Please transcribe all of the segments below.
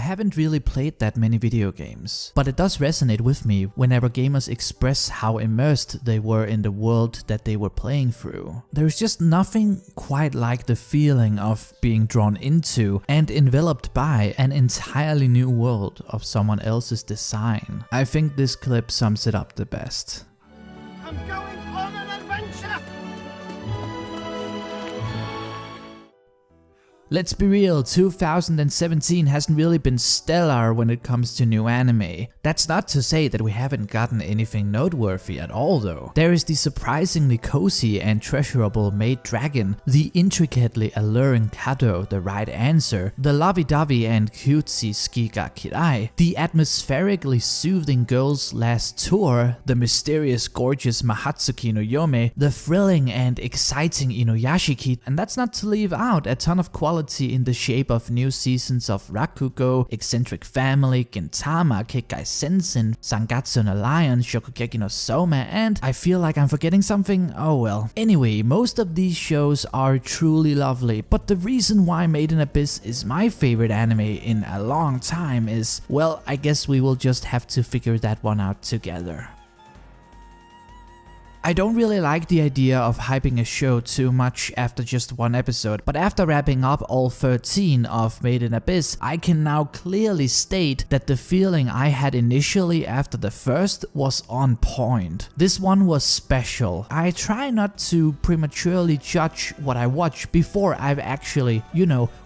haven't really played that many video games, but it does resonate with me whenever gamers express how immersed they were in the world that they were playing through. There's just nothing quite like the feeling of being drawn into and enveloped by an entirely new world of someone else's design. I think this clip sums it up the best. I'm going on an adventure! Let's be real, 2017 hasn't really been stellar when it comes to new anime. That's not to say that we haven't gotten anything noteworthy at all though. There is the surprisingly cozy and treasurable Maid Dragon, the intricately alluring Kado, the right answer, the lovey-dovey and cutesy Tsuki ga Kirai, the atmospherically soothing Girls Last Tour, the mysterious gorgeous Mahatsuki no Yome, the thrilling and exciting Inuyashiki, and that's not to leave out a ton of quality in the shape of new seasons of Rakugo, Eccentric Family, Gintama, Kekai Sensen, Sangatsu no Lion, Shokugeki no Soma, and I feel like I'm forgetting something, oh well. Anyway, most of these shows are truly lovely, but the reason why Made in Abyss is my favorite anime in a long time is, well, I guess we will just have to figure that one out together. I don't really like the idea of hyping a show too much after just one episode, but after wrapping up all 13 of Made in Abyss, I can now clearly state that the feeling I had initially after the first was on point. This one was special. I try not to prematurely judge what I watch before I've actually,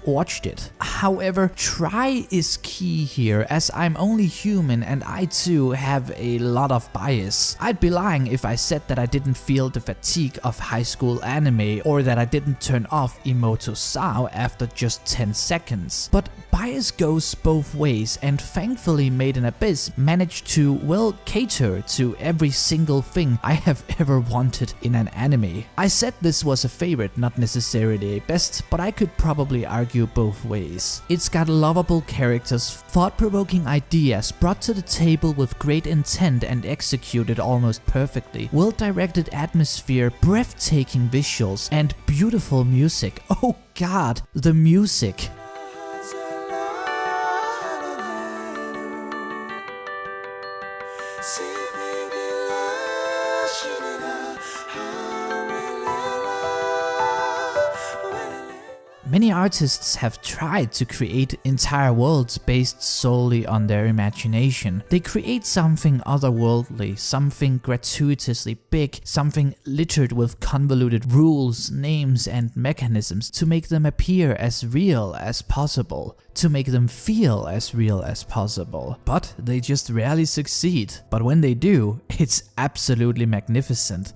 watched it. However, try is key here, as I'm only human and I too have a lot of bias. I'd be lying if I said that I didn't feel the fatigue of high school anime or that I didn't turn off Imoto Sao after just 10 seconds. But bias goes both ways, and thankfully Made in Abyss managed to, well, cater to every single thing I have ever wanted in an anime. I said this was a favorite, not necessarily a best, but I could probably argue both ways. It's got lovable characters, thought-provoking ideas brought to the table with great intent and executed almost perfectly, well-directed atmosphere, breathtaking visuals, and beautiful music. Oh god, the music. Many artists have tried to create entire worlds based solely on their imagination. They create something otherworldly, something gratuitously big, something littered with convoluted rules, names, and mechanisms to make them appear as real as possible, to make them feel as real as possible. But they just rarely succeed. But when they do, it's absolutely magnificent.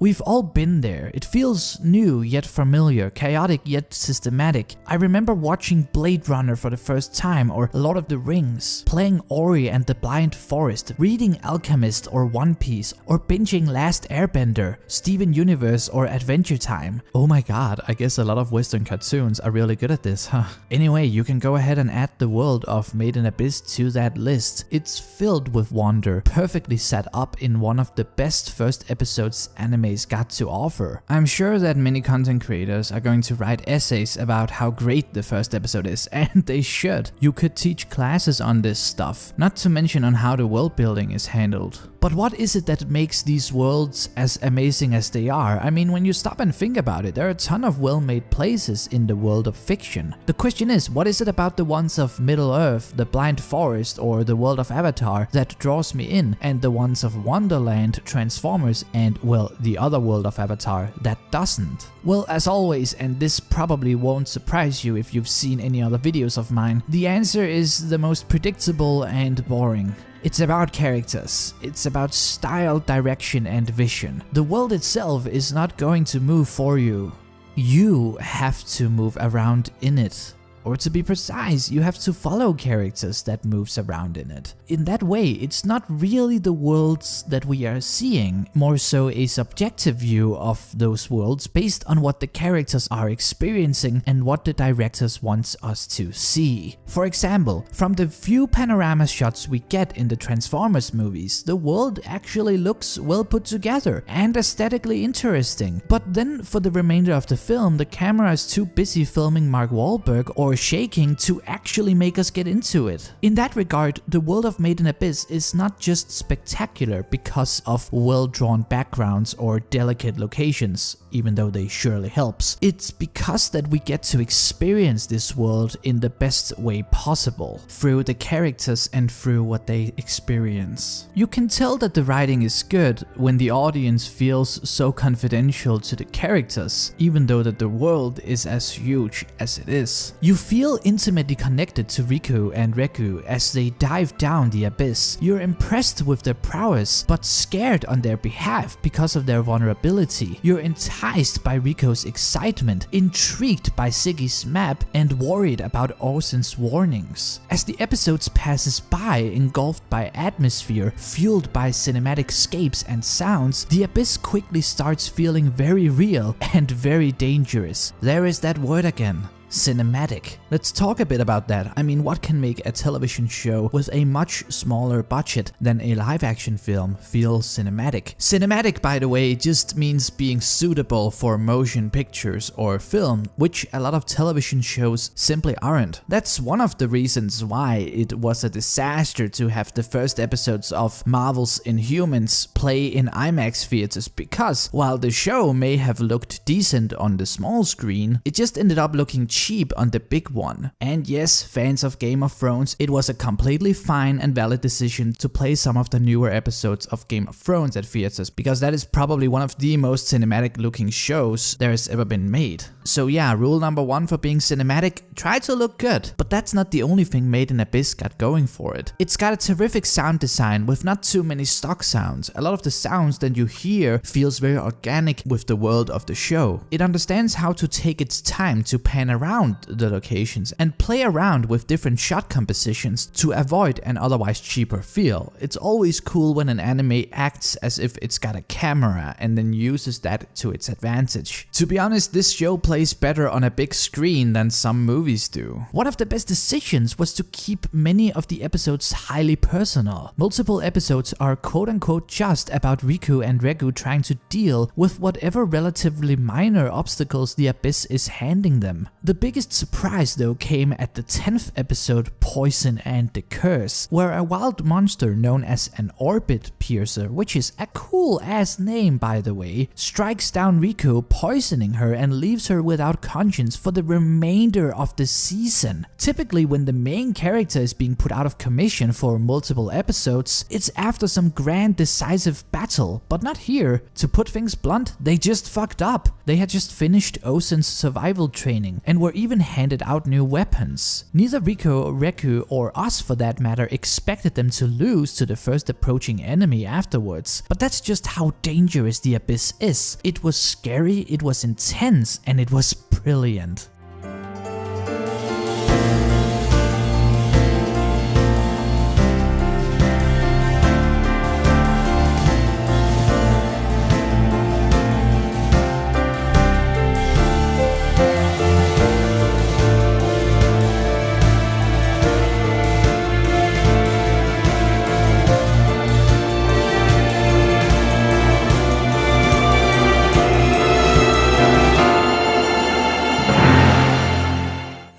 We've all been there. It feels new yet familiar, chaotic yet systematic. I remember watching Blade Runner for the first time, or Lord of the Rings, playing Ori and the Blind Forest, reading Alchemist or One Piece, or binging Last Airbender, Steven Universe, or Adventure Time. Oh my god, I guess a lot of Western cartoons are really good at this, huh? Anyway, you can go ahead and add the world of Made in Abyss to that list. It's filled with wonder, perfectly set up in one of the best first episodes anime got to offer. I'm sure that many content creators are going to write essays about how great the first episode is, and they should. You could teach classes on this stuff, not to mention on how the world building is handled. But what is it that makes these worlds as amazing as they are? I mean, when you stop and think about it, there are a ton of well-made places in the world of fiction. The question is, what is it about the ones of Middle-earth, the Blind Forest, or the world of Avatar that draws me in, and the ones of Wonderland, Transformers, and, well, the other world of Avatar that doesn't? Well, as always, and this probably won't surprise you if you've seen any other videos of mine, the answer is the most predictable and boring. It's about characters, it's about style, direction, and vision. The world itself is not going to move for you. You have to move around in it. Or to be precise, you have to follow characters that moves around in it. In that way, it's not really the worlds that we are seeing, more so a subjective view of those worlds based on what the characters are experiencing and what the directors want us to see. For example, from the few panorama shots we get in the Transformers movies, the world actually looks well put together and aesthetically interesting. But then for the remainder of the film, the camera is too busy filming Mark Wahlberg or shaking to actually make us get into it. In that regard, the world of Made in Abyss is not just spectacular because of well-drawn backgrounds or delicate locations, even though they surely helps. It's because that we get to experience this world in the best way possible, through the characters and through what they experience. You can tell that the writing is good when the audience feels so confidential to the characters, even though that the world is as huge as it is. You feel intimately connected to Riku and Regu as they dive down the abyss. You're impressed with their prowess, but scared on their behalf because of their vulnerability. You're enticed by Riko's excitement, intrigued by Siggy's map, and worried about Orsen's warnings. As the episodes passes by, engulfed by atmosphere, fueled by cinematic scapes and sounds, the abyss quickly starts feeling very real and very dangerous. There is that word again. Cinematic. Let's talk a bit about that. I mean, what can make a television show with a much smaller budget than a live-action film feel cinematic? Cinematic, by the way, just means being suitable for motion pictures or film, which a lot of television shows simply aren't. That's one of the reasons why it was a disaster to have the first episodes of Marvel's Inhumans play in IMAX theaters, because while the show may have looked decent on the small screen, it just ended up looking cheap on the big one. And yes, fans of Game of Thrones, it was a completely fine and valid decision to play some of the newer episodes of Game of Thrones at theaters, because that is probably one of the most cinematic looking shows there has ever been made. So yeah, rule number one for being cinematic, try to look good. But that's not the only thing Made in Abyss got going for it. It's got a terrific sound design with not too many stock sounds. A lot of the sounds that you hear feels very organic with the world of the show. It understands how to take its time to pan around the locations and play around with different shot compositions to avoid an otherwise cheaper feel. It's always cool when an anime acts as if it's got a camera and then uses that to its advantage. To be honest, this show plays better on a big screen than some movies do. One of the best decisions was to keep many of the episodes highly personal. Multiple episodes are quote-unquote just about Riku and Regu trying to deal with whatever relatively minor obstacles the abyss is handing them. The biggest surprise though came at the 10th episode, Poison and the Curse, where a wild monster known as an Orbit Piercer, which is a cool ass name by the way, strikes down Riku, poisoning her and leaves her without conscience for the remainder of the season. Typically when the main character is being put out of commission for multiple episodes, it's after some grand decisive battle, but not here. To put things blunt, they just fucked up. They had just finished Osen's survival training and were even handed out new weapons. Neither Riku, Regu, or us for that matter expected them to lose to the first approaching enemy afterwards, but that's just how dangerous the abyss is. It was scary, it was intense, and it was brilliant.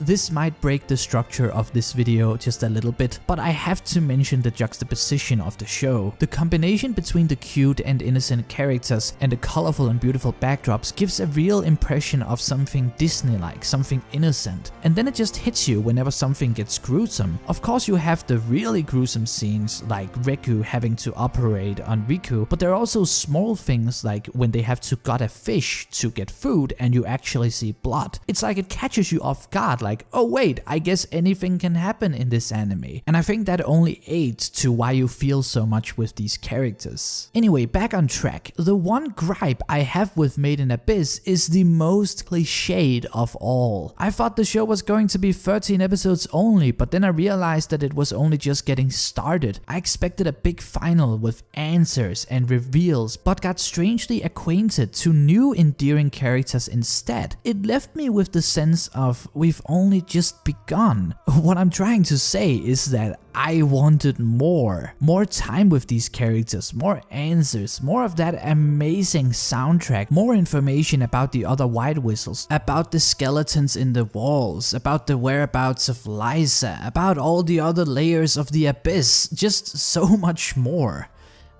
This might break the structure of this video just a little bit, but I have to mention the juxtaposition of the show. The combination between the cute and innocent characters and the colorful and beautiful backdrops gives a real impression of something Disney-like, something innocent. And then it just hits you whenever something gets gruesome. Of course you have the really gruesome scenes like Regu having to operate on Riku, but there are also small things like when they have to gut a fish to get food and you actually see blood. It's like it catches you off guard, like, oh wait, I guess anything can happen in this anime. And I think that only aids to why you feel so much with these characters. Anyway, back on track. The one gripe I have with Made in Abyss is the most cliched of all. I thought the show was going to be 13 episodes only, but then I realized that it was only just getting started. I expected a big final with answers and reveals, but got strangely acquainted to new endearing characters instead. It left me with the sense of we've only only just begun. What I'm trying to say is that I wanted more. More time with these characters, more answers, more of that amazing soundtrack, more information about the other White Whistles, about the skeletons in the walls, about the whereabouts of Lysa, about all the other layers of the Abyss, just so much more.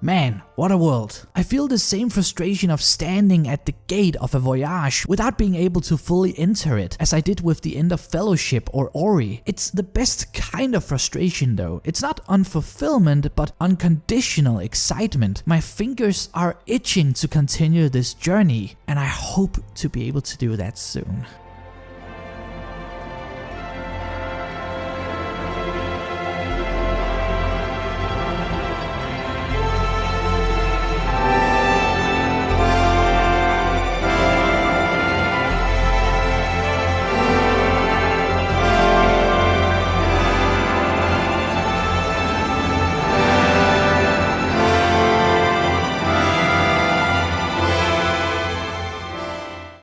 Man, what a world. I feel the same frustration of standing at the gate of a voyage without being able to fully enter it, as I did with the end of Fellowship or Ori. It's the best kind of frustration though. It's not unfulfillment, but unconditional excitement. My fingers are itching to continue this journey, and I hope to be able to do that soon.